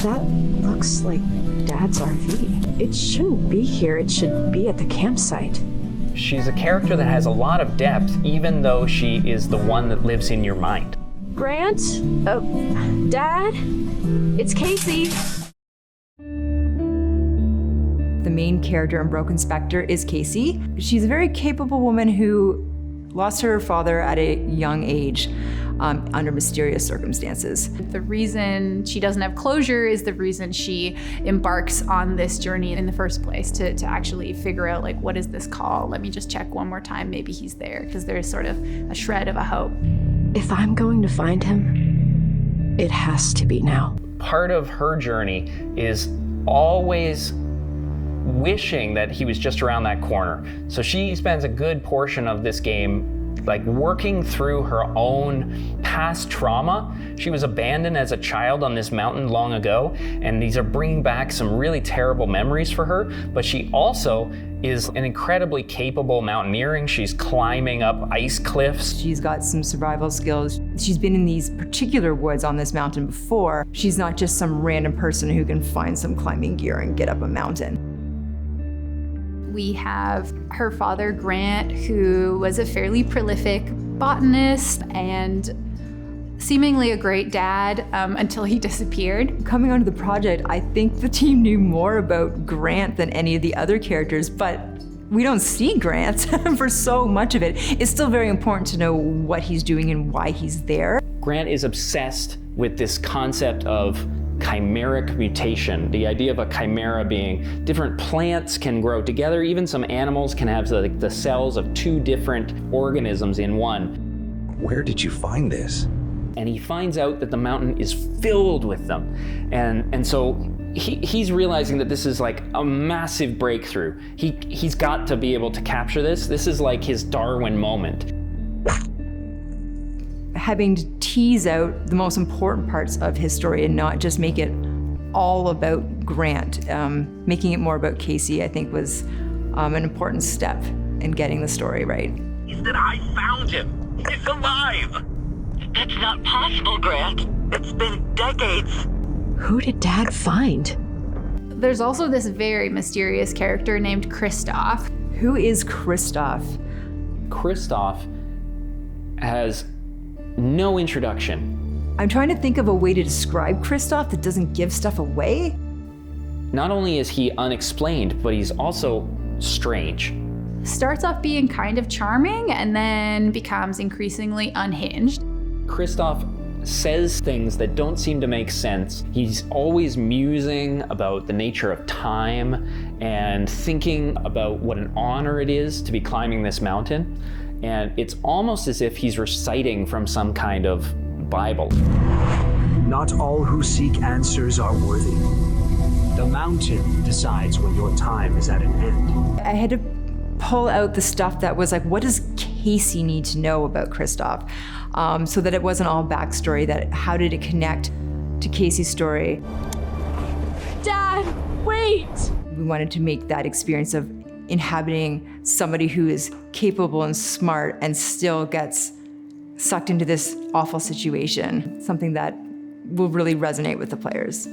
That looks like Dad's RV. It shouldn't be here. It should be at the campsite. She's a character that has a lot of depth, even though she is the one that lives in your mind. Grant? Dad? It's Casey. The main character in Broken Spectre is Casey. She's a very capable woman who lost her father at a young age under mysterious circumstances. The reason she doesn't have closure is the reason she embarks on this journey in the first place, to actually figure out, like, what is this call? Let me just check one more time, maybe he's there, because there's sort of a shred of a hope. If I'm going to find him, it has to be now. Part of her journey is always wishing that he was just around that corner. So she spends a good portion of this game like working through her own past trauma. She was abandoned as a child on this mountain long ago, and these are bringing back some really terrible memories for her. But she also is an incredibly capable mountaineering. She's climbing up ice cliffs. She's got some survival skills. She's been in these particular woods on this mountain before. She's not just some random person who can find some climbing gear and get up a mountain. We have her father, Grant, who was a fairly prolific botanist and seemingly a great dad until he disappeared. Coming onto the project, I think the team knew more about Grant than any of the other characters, but we don't see Grant for so much of it. It's still very important to know what he's doing and why he's there. Grant is obsessed with this concept of chimeric mutation, the idea of a chimera being different plants can grow together, even some animals can have the cells of two different organisms in one. Where did you find this? And he finds out that the mountain is filled with them. And so he's realizing that this is like a massive breakthrough. He's got to be able to capture this. This is like his Darwin moment. Having to tease out the most important parts of his story and not just make it all about Grant. Making it more about Casey, I think, was an important step in getting the story right. Is that I found him. He's alive. That's not possible, Grant. It's been decades. Who did Dad find? There's also this very mysterious character named Christoph. Who is Christoph? Christoph has no introduction. I'm trying to think of a way to describe Christoph that doesn't give stuff away. Not only is he unexplained, but he's also strange. Starts off being kind of charming and then becomes increasingly unhinged. Christoph says things that don't seem to make sense. He's always musing about the nature of time and thinking about what an honor it is to be climbing this mountain. And it's almost as if he's reciting from some kind of Bible. Not all who seek answers are worthy. The mountain decides when your time is at an end. I had to pull out the stuff that was like, what does Casey need to know about Christoph? So that it wasn't all backstory, that how did it connect to Casey's story? Dad, wait! We wanted to make that experience of inhabiting somebody who is capable and smart and still gets sucked into this awful situation, something that will really resonate with the players.